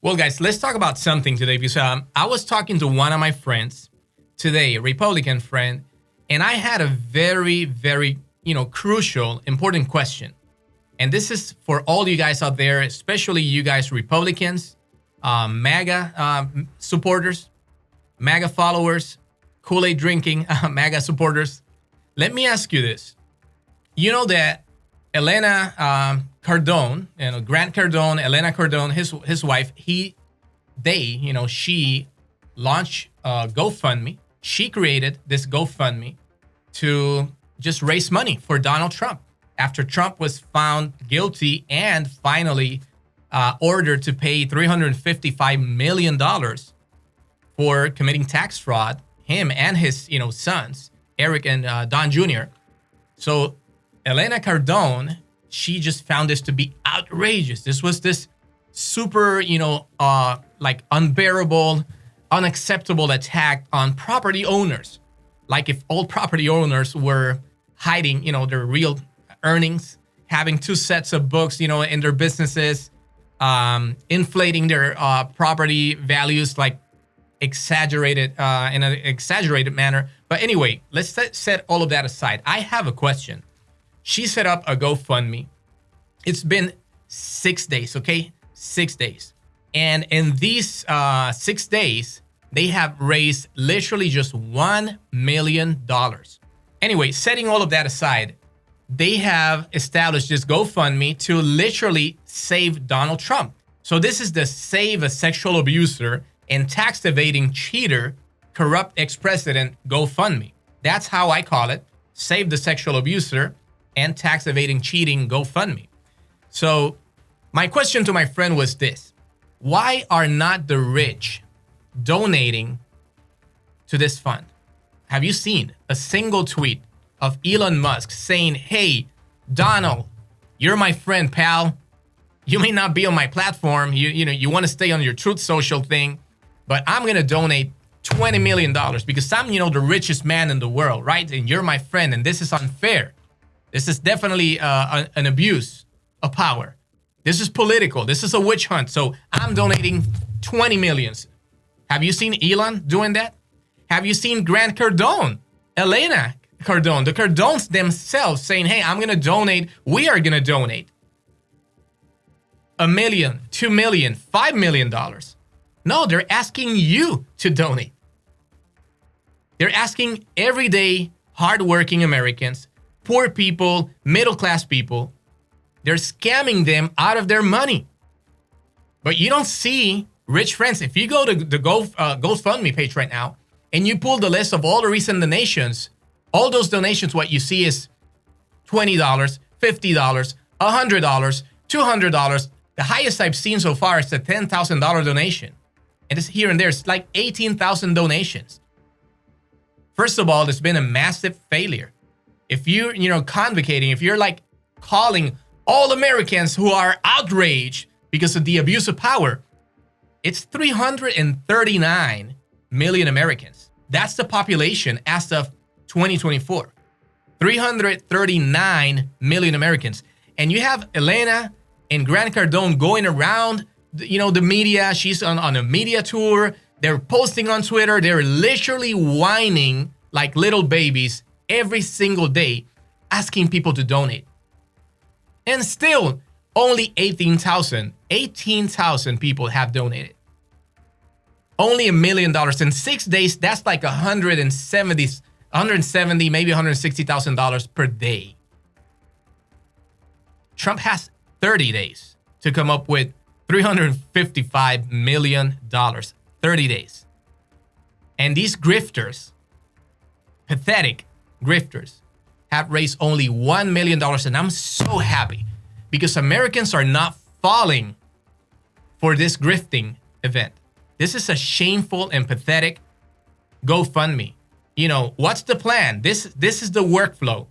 Well, guys, let's talk about something today because I was talking to one of my friends today, a Republican friend, and I had a very, very, crucial, important question. And this is for all you guys out there, especially you guys Republicans, MAGA supporters, MAGA followers, Kool-Aid drinking MAGA supporters. Let me ask you this. You know that Elena Cardone, Grant Cardone, Elena Cardone, his wife, she launched GoFundMe. She created this GoFundMe to just raise money for Donald Trump after Trump was found guilty and finally ordered to pay $355 million for committing tax fraud, him and his sons, Eric and Don Jr. So Elena Cardone, she just found this to be outrageous. This was this super, unbearable, unacceptable attack on property owners. Like if all property owners were hiding, their real earnings, having two sets of books, in their businesses, inflating their property values, like exaggerated in an exaggerated manner. But anyway, let's set all of that aside. I have a question. She set up a GoFundMe. It's been 6 days, okay? 6 days. And in these 6 days, they have raised literally just $1 million. Anyway, setting all of that aside, they have established this GoFundMe to literally save Donald Trump. So this is the Save a Sexual Abuser and Tax Evading Cheater Corrupt Ex-President GoFundMe. That's how I call it. Save the Sexual Abuser and Tax Evading Cheating GoFundMe. So my question to my friend was this. Why are not the rich donating to this fund? Have you seen a single tweet of Elon Musk saying, hey, Donald, you're my friend, pal. You may not be on my platform. You want to stay on your Truth Social thing, but I'm going to donate $20 million because I'm, the richest man in the world, right? And you're my friend, and this is unfair. This is definitely an abuse of power. This is political. This is a witch hunt. So I'm donating 20 millions. Have you seen Elon doing that? Have you seen Grant Cardone, Elena Cardone, the Cardones themselves saying, hey, I'm going to donate. We are going to donate $1 million, $2 million, $5 million. No, they're asking you to donate. They're asking everyday, hardworking Americans, poor people, middle-class people. They're scamming them out of their money. But you don't see rich friends. If you go to the GoFundMe page right now and you pull the list of all the recent donations, all those donations, what you see is $20, $50, $100, $200. The highest I've seen so far is a $10,000 donation. And it's here and there. It's like 18,000 donations. First of all, there's been a massive failure. If you're, convocating, if you're like calling all Americans who are outraged because of the abuse of power, it's 339 million Americans. That's the population as of 2024. 339 million Americans. And you have Elena and Grant Cardone going around, the media. She's on a media tour. They're posting on Twitter. They're literally whining like little babies every single day, asking people to donate. And still, only 18,000 people have donated. Only $1 million in 6 days. That's like 170, maybe $160,000 per day. Trump has 30 days to come up with $355 million. 30 days. And these grifters, pathetic grifters, have raised only $1 million. And I'm so happy because Americans are not falling for this grifting event. This is a shameful and pathetic GoFundMe. What's the plan? This is the workflow.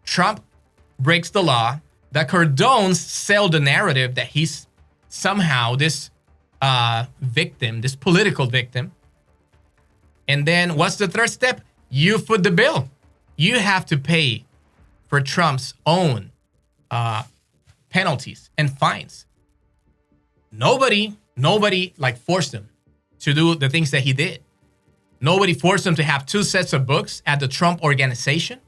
Trump breaks the law. The Cardones sell the narrative that he's somehow this victim, this political victim. And then what's the third step? You foot the bill. You have to pay for Trump's own penalties and fines. Nobody Nobody like forced him to do the things that he did. Nobody forced him to have 2 sets of books at the Trump organization,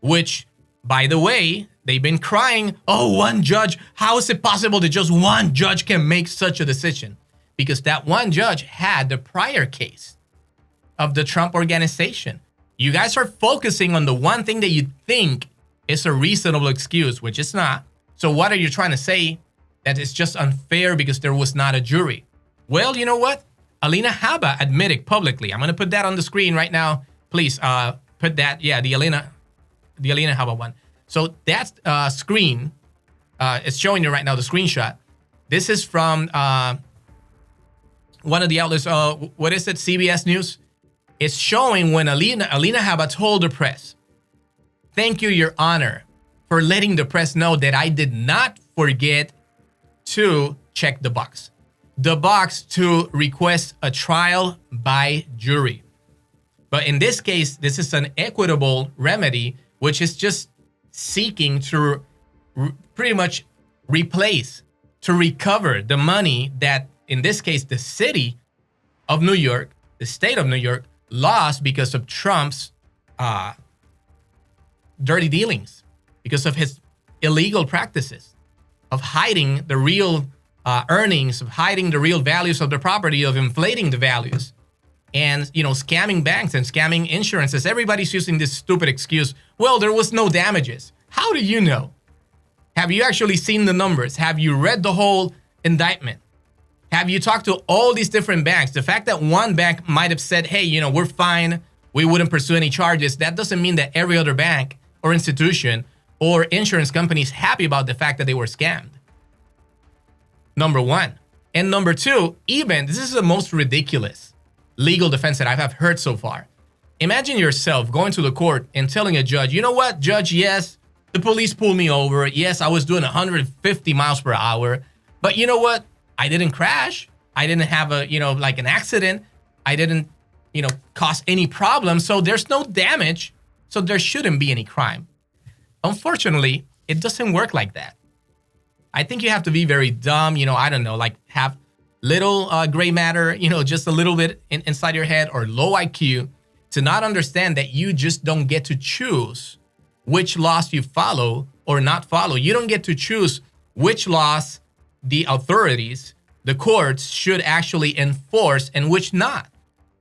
which, by the way, they've been crying, oh, one judge, how is it possible that just one judge can make such a decision? Because that one judge had the prior case of the Trump organization. You guys are focusing on the one thing that you think is a reasonable excuse, which it's not. So what are you trying to say? That it's just unfair because there was not a jury. Well, you know what? Elena Haba admitted publicly. I'm going to put that on the screen right now. Please put that. Yeah, the Elena Haba one. So that screen, it's showing you right now the screenshot. This is from one of the outlets. What is it? CBS News. It's showing when Elena Haba told the press, "Thank you, Your Honor, for letting the press know that I did not forget to check the box to request a trial by jury." But in this case, this is an equitable remedy, which is just seeking to pretty much replace, to recover the money that, in this case, the city of New York, the state of New York, lost because of Trump's dirty dealings, because of his illegal practices of hiding the real earnings, of hiding the real values of the property, of inflating the values, and, you know, scamming banks and scamming insurances. Everybody's using this stupid excuse. Well, there was no damages. How do you know? Have you actually seen the numbers? Have you read the whole indictment? Have you talked to all these different banks? The fact that one bank might have said, hey, you know, we're fine, we wouldn't pursue any charges, that doesn't mean that every other bank or institution or insurance company is happy about the fact that they were scammed. Number one. And number two, even, this is the most ridiculous legal defense that I have heard so far. Imagine yourself going to the court and telling a judge, you know what, judge, yes, the police pulled me over. Yes, I was doing 150 miles per hour. But you know what? I didn't crash. I didn't have a, you know, like an accident. I didn't, you know, cause any problem. So there's no damage. So there shouldn't be any crime. Unfortunately, it doesn't work like that. I think you have to be very dumb, you know, I don't know, like have little gray matter, you know, just a little bit inside your head, or low IQ to not understand that you just don't get to choose which laws you follow or not follow. You don't get to choose which laws the authorities, the courts, should actually enforce and which not.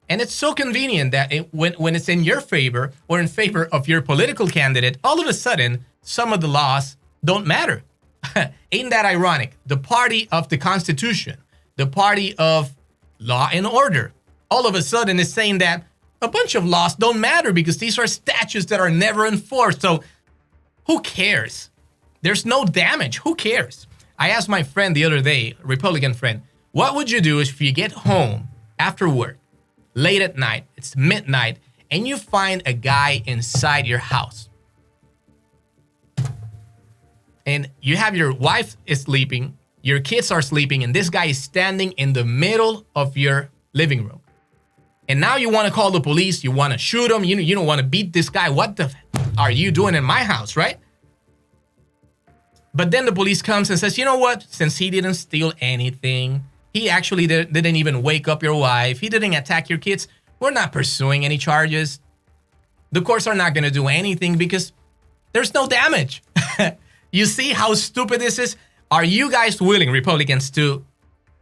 And it's so convenient that when it's in your favor or in favor of your political candidate, all of a sudden, some of the laws don't matter. Ain't that ironic? The party of the Constitution, the party of law and order, all of a sudden is saying that a bunch of laws don't matter because these are statutes that are never enforced. So who cares? There's no damage. Who cares? I asked my friend the other day, a Republican friend, what would you do if you get home after work, late at night, it's midnight, and you find a guy inside your house? And you have your wife is sleeping, your kids are sleeping, and this guy is standing in the middle of your living room. And now you want to call the police, you want to shoot him, you don't want to beat this guy. What the are you doing in my house, right? But then the police comes and says, you know what? Since he didn't steal anything, he actually didn't even wake up your wife, he didn't attack your kids, we're not pursuing any charges. The courts are not going to do anything because there's no damage. You see how stupid this is? Are you guys willing, Republicans, to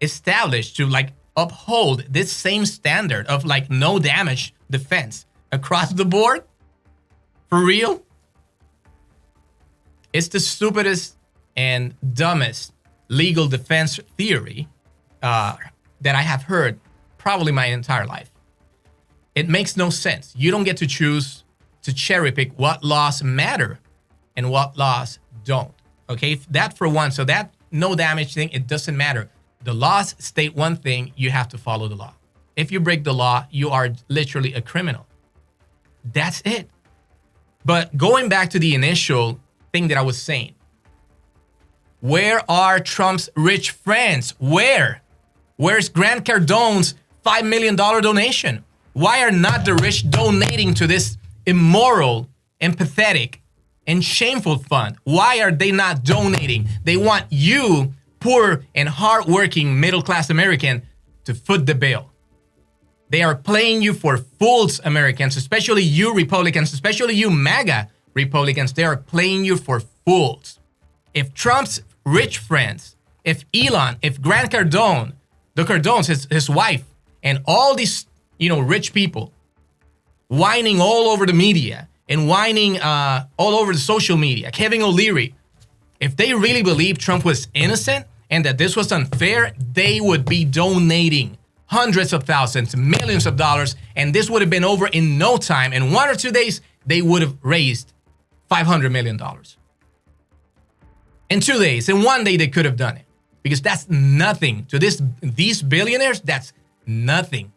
establish, to like uphold this same standard of like no damage defense across the board? For real? It's the stupidest and dumbest legal defense theory that I have heard probably my entire life. It makes no sense. You don't get to choose to cherry pick what laws matter and what laws don't. Okay, that for one. So that no damage thing, it doesn't matter. The laws state one thing, you have to follow the law. If you break the law, you are literally a criminal. That's it. But going back to the initial thing that I was saying, where are Trump's rich friends? Where's Grant Cardone's $5 million donation? Why are not the rich donating to this immoral and pathetic and shameful fund? Why are they not donating? They want you poor and hardworking middle-class American to foot the bill. They are playing you for fools, Americans, especially you Republicans, especially you MAGA Republicans. They are playing you for fools. If Trump's rich friends, if Elon, if Grant Cardone, the Cardones, his wife, and all these, rich people whining all over the media and whining all over the social media, Kevin O'Leary, if they really believe Trump was innocent and that this was unfair, they would be donating hundreds of thousands, millions of dollars, and this would have been over in no time. In 1 or 2 days, they would have raised $500 million. In 2 days, in 1 day, they could have done it. Because that's nothing. To these billionaires, that's nothing.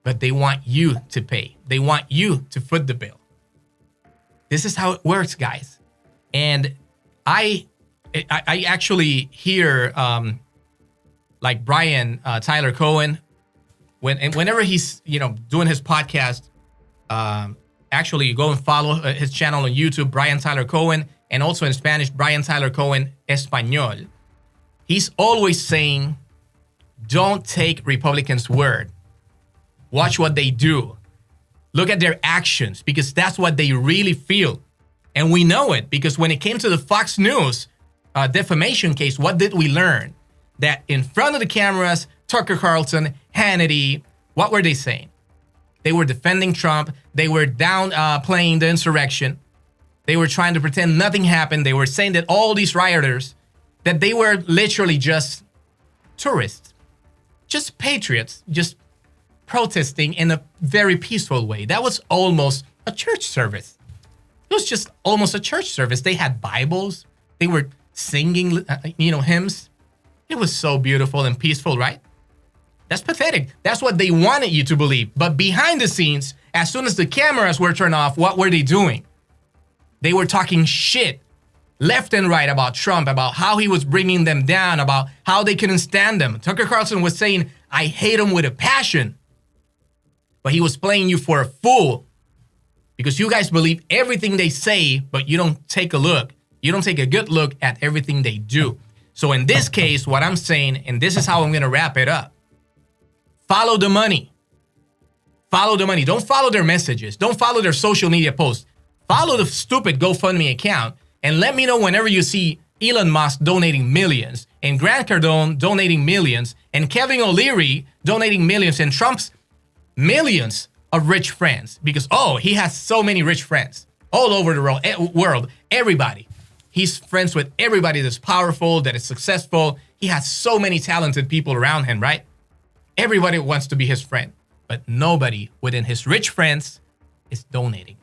But they want you to pay. They want you to foot the bill. This is how it works, guys. And I actually hear like Brian Tyler Cohen, whenever he's doing his podcast, actually go and follow his channel on YouTube, Brian Tyler Cohen, and also in Spanish, Brian Tyler Cohen Español. He's always saying, don't take Republicans' word. Watch what they do. Look at their actions, because that's what they really feel. And we know it, because when it came to the Fox News defamation case, what did we learn? That in front of the cameras, Tucker Carlson, Hannity, what were they saying? They were defending Trump. They were downplaying the insurrection. They were trying to pretend nothing happened. They were saying that all these rioters, that they were literally just tourists, just patriots, just protesting in a very peaceful way. That was almost a church service. It was just almost a church service. They had Bibles. They were singing, hymns. It was so beautiful and peaceful, right? That's pathetic. That's what they wanted you to believe. But behind the scenes, as soon as the cameras were turned off, what were they doing? They were talking shit left and right about Trump, about how he was bringing them down, about how they couldn't stand them. Tucker Carlson was saying, I hate him with a passion. But he was playing you for a fool because you guys believe everything they say, but you don't take a look. You don't take a good look at everything they do. So in this case, what I'm saying, and this is how I'm going to wrap it up, follow the money. Follow the money. Don't follow their messages. Don't follow their social media posts. Follow the stupid GoFundMe account and let me know whenever you see Elon Musk donating millions and Grant Cardone donating millions and Kevin O'Leary donating millions and Trump's millions of rich friends because, he has so many rich friends all over the world, everybody. He's friends with everybody that's powerful, that is successful. He has so many talented people around him, right? Everybody wants to be his friend, but nobody within his rich friends is donating.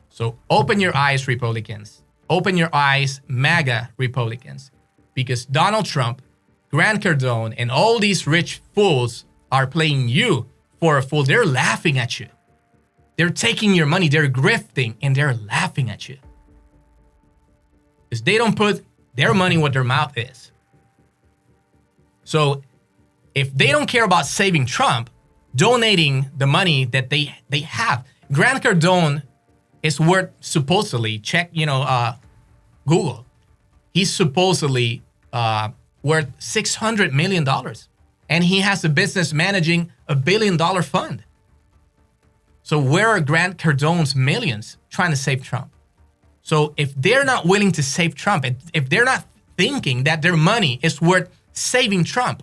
So open your eyes, Republicans. Open your eyes, MAGA Republicans, because Donald Trump, Grant Cardone, and all these rich fools are playing you for a fool. They're laughing at you. They're taking your money. They're grifting, and they're laughing at you. Because they don't put their money where their mouth is. So if they don't care about saving Trump, donating the money that they have, Grant Cardone is worth supposedly, check, Google. He's supposedly worth $600 million. And he has a business managing $1 billion fund. So where are Grant Cardone's millions trying to save Trump? So if they're not willing to save Trump, if they're not thinking that their money is worth saving Trump,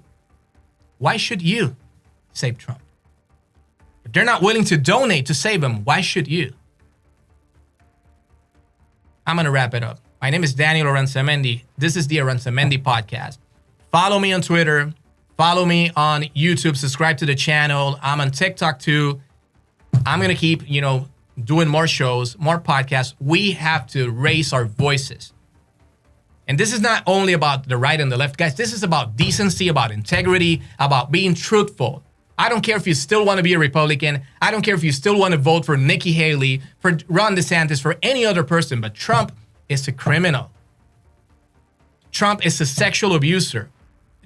why should you save Trump? If they're not willing to donate to save him, why should you? I'm going to wrap it up. My name is Daniel Aranzamendi. This is the AranzamendiPodcast. Follow me on Twitter. Follow me on YouTube. Subscribe to the channel. I'm on TikTok too. I'm going to keep, doing more shows, more podcasts. We have to raise our voices. And this is not only about the right and the left, guys. This is about decency, about integrity, about being truthful. I don't care if you still want to be a Republican. I don't care if you still want to vote for Nikki Haley, for Ron DeSantis, for any other person. But Trump is a criminal. Trump is a sexual abuser.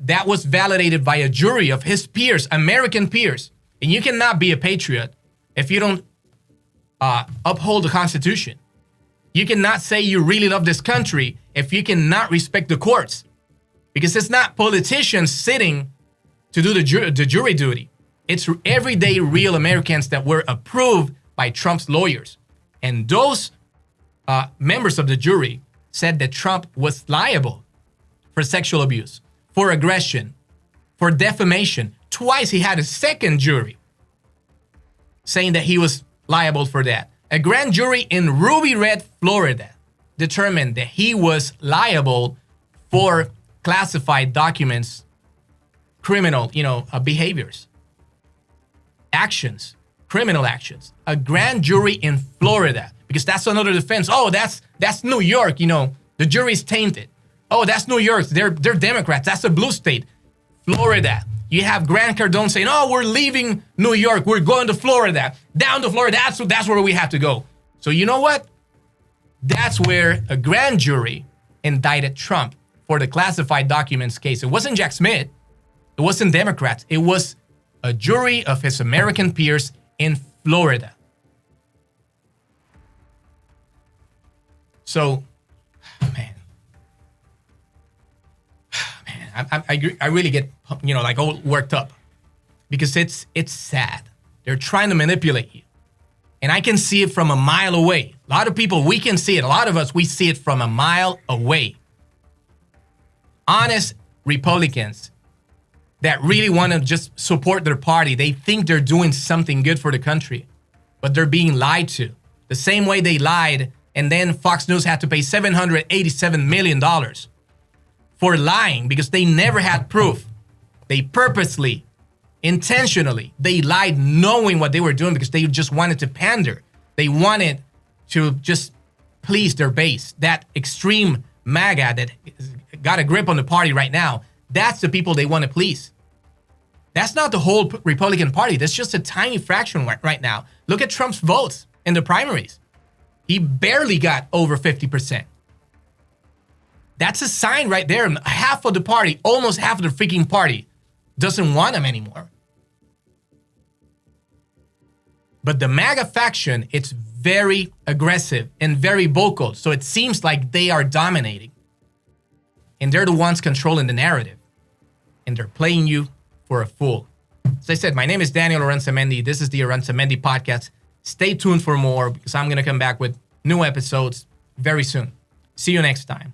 That was validated by a jury of his peers, American peers. And you cannot be a patriot if you don't uphold the Constitution. You cannot say you really love this country if you cannot respect the courts. Because it's not politicians sitting to do the jury duty. It's everyday real Americans that were approved by Trump's lawyers. And those members of the jury said that Trump was liable for sexual abuse, for aggression, for defamation. Twice he had a second jury saying that he was liable for that. A grand jury in Ruby Red, Florida, determined that he was liable for classified documents, criminal, behaviors, actions, criminal actions. A grand jury in Florida, because that's another defense. Oh, that's New York. The jury's tainted. Oh, that's New York. They're Democrats. That's a blue state. Florida. You have Grant Cardone saying, "Oh, we're leaving New York. We're going to Florida. Down to Florida. That's where we have to go." So you know what? That's where a grand jury indicted Trump for the classified documents case. It wasn't Jack Smith. It wasn't Democrats. It was a jury of his American peers in Florida. So, man, I really get all worked up because it's sad. They're trying to manipulate you, and I can see it from a mile away. A lot of people, we can see it. A lot of us, we see it from a mile away. Honest Republicans that really want to just support their party, they think they're doing something good for the country, but they're being lied to. The same way they lied, and then Fox News had to pay $787 million for lying because they never had proof. They purposely, intentionally, they lied knowing what they were doing because they just wanted to pander. They wanted to just please their base. That extreme MAGA that got a grip on the party right now, that's the people they want to please. That's not the whole Republican Party. That's just a tiny fraction right now. Look at Trump's votes in the primaries. He barely got over 50%. That's a sign right there. Half of the party, almost half of the freaking party, doesn't want him anymore. But the MAGA faction, it's very aggressive and very vocal. So it seems like they are dominating. And they're the ones controlling the narrative. And they're playing you for a fool. As I said, my name is Daniel Aranzamendi. This is the AranzamendiPodcast. Stay tuned for more because I'm going to come back with new episodes very soon. See you next time.